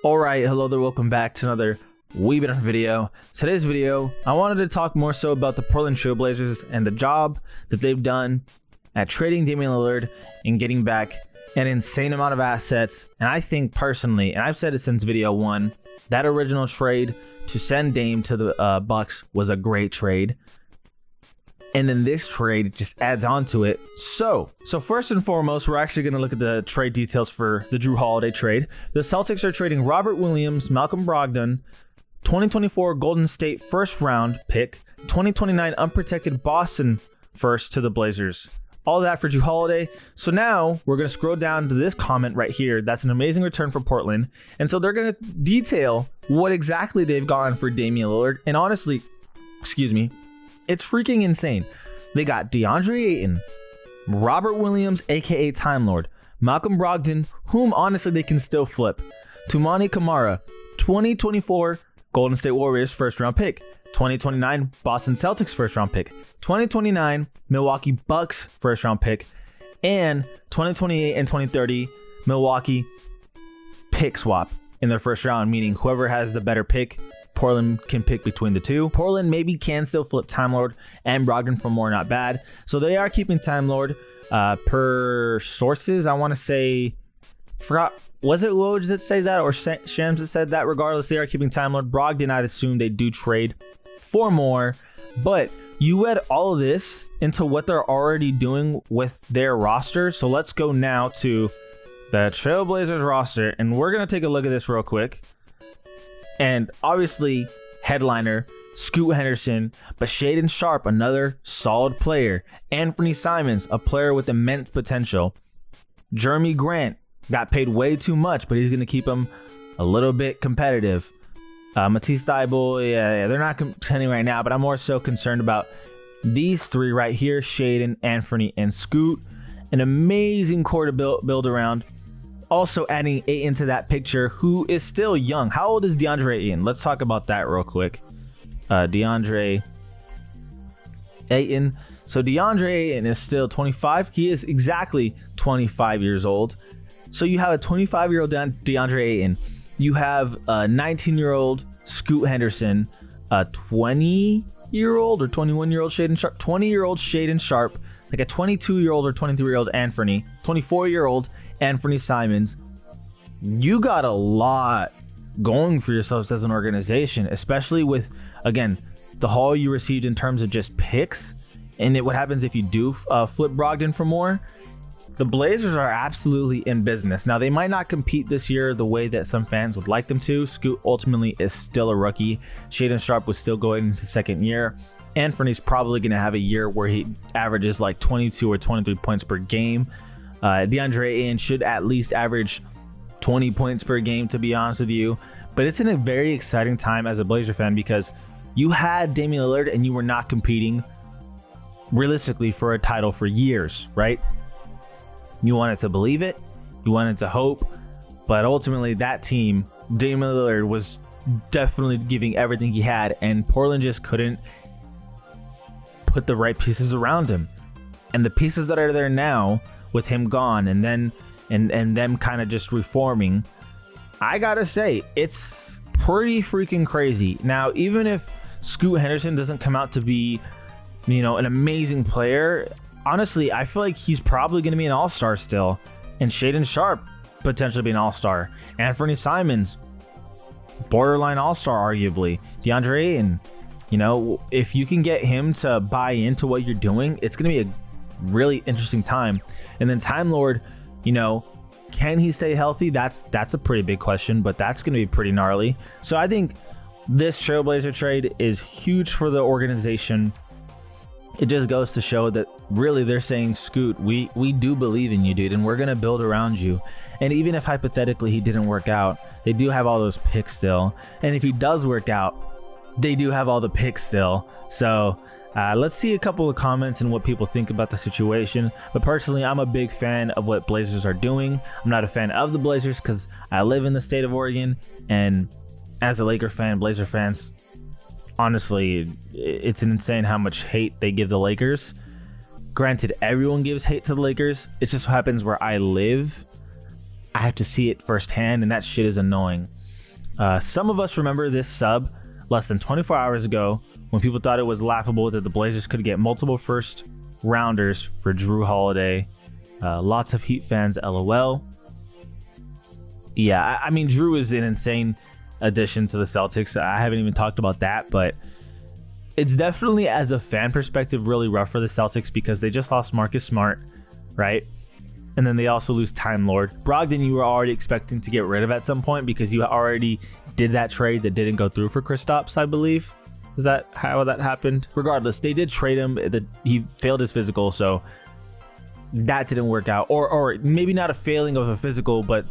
Alright, hello there, welcome back to another wee bit of video. Today's video, I wanted to talk more so about the Portland Trail Blazers and the job that they've done at trading Damian Lillard and getting back an insane amount of assets. And I think personally, and I've said it since video one, that original trade to send Dame to the Bucks was a great trade. And then this trade just adds on to it. So first and foremost, we're actually going to look at the trade details for the Jrue Holiday trade. The Celtics are trading Robert Williams, Malcolm Brogdon, 2024 Golden State first round pick, 2029 unprotected Boston first to the Blazers. All that for Jrue Holiday. So now we're going to scroll down to this comment right here. That's an amazing return for Portland. And so they're going to detail what exactly they've gotten for Damian Lillard. And honestly, it's freaking insane. They got DeAndre Ayton, Robert Williams, aka Time Lord, Malcolm Brogdon, whom honestly they can still flip, Toumani Camara, 2024 Golden State Warriors first round pick, 2029 Boston Celtics first round pick, 2029 Milwaukee Bucks first round pick, and 2028 and 2030 Milwaukee pick swap in their first round, meaning whoever has the better pick, Portland can pick between the two. Portland maybe can still flip Time Lord and Brogdon for more, not bad. So they are keeping Time Lord per sources. I want to say, was it Woj that said that or Shams that said that? Regardless, they are keeping Time Lord. Brogdon, I'd assume they do trade for more. But you add all of this into what they're already doing with their roster. So let's go now to the Trailblazers roster, and we're going to take a look at this real quick. And obviously, headliner, Scoot Henderson, but Shaedon Sharpe, another solid player. Anthony Simons, a player with immense potential. Jeremy Grant got paid way too much, but he's going to keep him a little bit competitive. Matisse Thybulle, yeah, they're not contending right now, but I'm more so concerned about these three right here, Shaedon, Anthony, and Scoot. An amazing core to build around. Also adding Ayton to that picture, who is still young. How old is DeAndre Ayton? Let's talk about that real quick. DeAndre Ayton. So DeAndre Ayton is still 25. He is exactly 25 years old. So you have a 25-year-old DeAndre Ayton. You have a 19-year-old Scoot Henderson, a 20-year-old or 21-year-old Shaedon Sharpe, 20-year-old Shaedon Sharpe, like a 22-year-old or 23-year-old Anthony, 24-year-old Anthony Simons. You got a lot going for yourselves as an organization, especially with, again, the haul you received in terms of just picks. And what happens if you do flip Brogdon for more? The Blazers are absolutely in business. Now, they might not compete this year the way that some fans would like them to. Scoot ultimately is still a rookie. Shaedon Sharpe was still going into second year. Anthony's probably going to have a year where he averages like 22 or 23 points per game. DeAndre Ayton should at least average 20 points per game, to be honest with you. But it's in a very exciting time as a Blazer fan because you had Damian Lillard and you were not competing realistically for a title for years, right? You wanted to believe it, you wanted to hope, but ultimately that team, Damian Lillard, was definitely giving everything he had, and Portland just couldn't put the right pieces around him. And the pieces that are there now, with him gone and then and them kind of just reforming, I gotta say, it's pretty freaking crazy. Now, even if Scoot Henderson doesn't come out to be, an amazing player, honestly, I feel like he's probably going to be an all-star still. And Shaedon Sharpe potentially be an all-star. Anthony Simons, borderline all-star arguably. DeAndre Ayton, if you can get him to buy into what you're doing, it's going to be a really interesting time. And then Time Lord, can he stay healthy? That's a pretty big question, but that's going to be pretty gnarly. So I think this Trailblazer trade is huge for the organization. It just goes to show that really they're saying, Scoot, we do believe in you, dude, and we're going to build around you. And even if hypothetically he didn't work out, they do have all those picks still. And if he does work out, they do have all the picks still. So let's see a couple of comments and what people think about the situation. But personally, I'm a big fan of what Blazers are doing. I'm not a fan of the Blazers because I live in the state of Oregon, and as a Laker fan, Blazer fans, honestly, it's insane how much hate they give the Lakers. Granted, everyone gives hate to the Lakers. It just happens where I live, I have to see it firsthand, and that shit is annoying. Some of us remember this sub less than 24 hours ago when people thought it was laughable that the Blazers could get multiple first rounders for Jrue Holiday. Lots of Heat fans, LOL. Yeah, I mean, Jrue is an insane addition to the Celtics. I haven't even talked about that, but it's definitely, as a fan perspective, really rough for the Celtics because they just lost Marcus Smart, right? And then they also lose Time Lord. Brogdon, you were already expecting to get rid of at some point because you already did that trade that didn't go through for Kristaps, I believe. Is that how that happened? Regardless, they did trade him. He failed his physical, so that didn't work out. Or maybe not a failing of a physical, but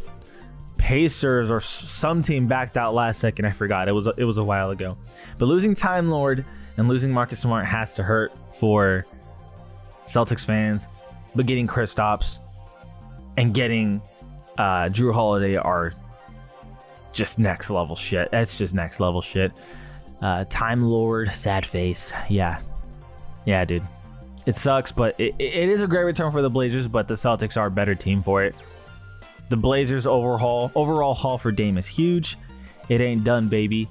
Pacers or some team backed out last second. I forgot. It was a while ago. But losing Time Lord and losing Marcus Smart has to hurt for Celtics fans. But getting Kristaps and getting Jrue Holiday are just next level shit. That's just next level shit. Time Lord, sad face. Yeah, dude. It sucks, but it is a great return for the Blazers, but the Celtics are a better team for it. The Blazers' overall haul for Dame is huge. It ain't done, baby.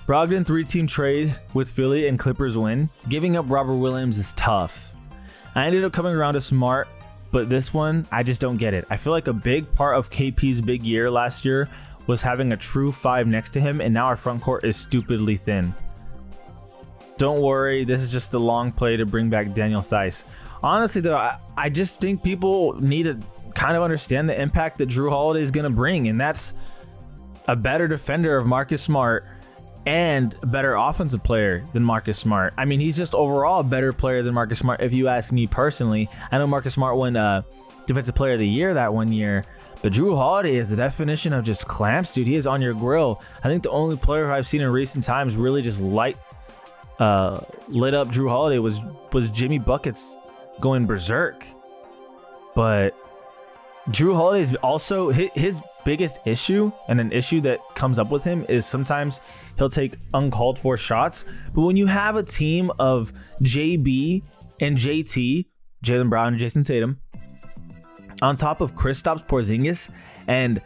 Brogdon 3-team trade with Philly and Clippers win. Giving up Robert Williams is tough. I ended up coming around to Smart, but this one, I just don't get it. I feel like a big part of KP's big year last year was having a true 5 next to him, and now our front court is stupidly thin. Don't worry, this is just a long play to bring back Daniel Theis. Honestly, though, I just think people need to kind of understand the impact that Jrue Holiday is going to bring, and that's a better defender of Marcus Smart and a better offensive player than Marcus Smart. I mean, he's just overall a better player than Marcus Smart, if you ask me personally. I know Marcus Smart won Defensive Player of the Year that one year, but Jrue Holiday is the definition of just clamps, dude. He is on your grill. I think the only player I've seen in recent times really just lit up Jrue Holiday was Jimmy Buckets going berserk. But Jrue Holiday is also his biggest issue, and an issue that comes up with him is sometimes he'll take uncalled for shots. But when you have a team of JB and JT, Jaylen Brown and Jason Tatum, on top of Kristaps Porzingis and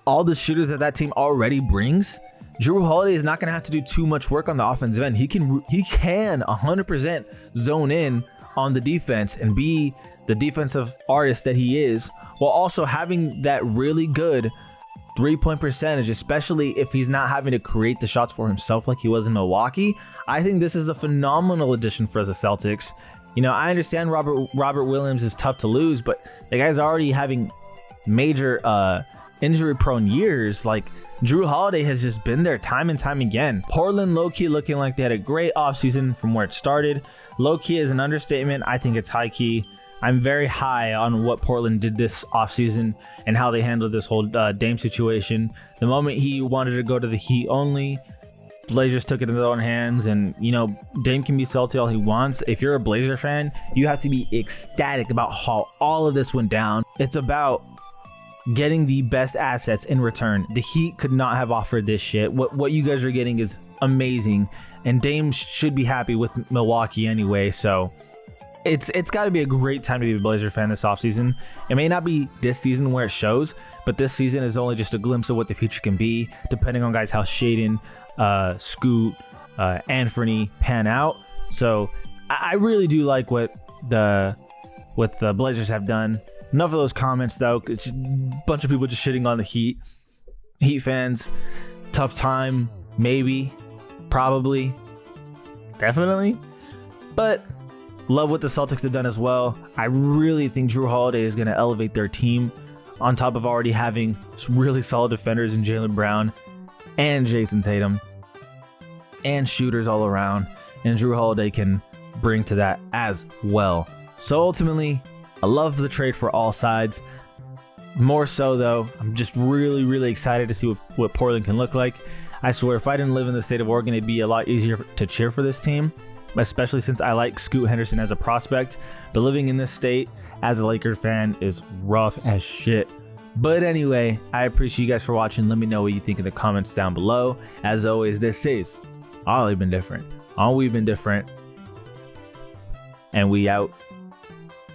all the shooters that team already brings, Jrue Holiday is not going to have to do too much work on the offensive end. He can 100% zone in on the defense and be the defensive artist that he is, while also having that really good 3-point percentage, especially if he's not having to create the shots for himself like he was in Milwaukee. I think this is a phenomenal addition for the Celtics. You know, I understand Robert Williams is tough to lose, but the guy's already having major injury-prone years. Like, Jrue Holiday has just been there time and time again. Portland low-key looking like they had a great offseason from where it started. Low-key is an understatement. I think it's high-key. I'm very high on what Portland did this offseason and how they handled this whole Dame situation. The moment he wanted to go to the Heat only, Blazers took it in their own hands, and you know, Dame can be salty all he wants. If you're a Blazer fan, you have to be ecstatic about how all of this went down. It's about getting the best assets in return. The Heat could not have offered this shit. What you guys are getting is amazing, and Dame should be happy with Milwaukee anyway, so it's got to be a great time to be a Blazer fan this offseason. It may not be this season where it shows, but this season is only just a glimpse of what the future can be, depending on guys how Shaden, Scoot, Anthony pan out. So I really do like what the Blazers have done. Enough of those comments, though. It's a bunch of people just shitting on the Heat. Heat fans, tough time, maybe, probably, definitely, but love what the Celtics have done as well. I really think Jrue Holiday is going to elevate their team on top of already having really solid defenders in Jaylen Brown and Jason Tatum and shooters all around. And Jrue Holiday can bring to that as well. So ultimately, I love the trade for all sides. More so, though, I'm just really, really excited to see what Portland can look like. I swear, if I didn't live in the state of Oregon, it'd be a lot easier to cheer for this team, especially since I like Scoot Henderson as a prospect. But living in this state as a Laker fan is rough as shit. But anyway, I appreciate you guys for watching. Let me know what you think in the comments down below. As always, this is All We've Been Different. All We've Been Different. And we out.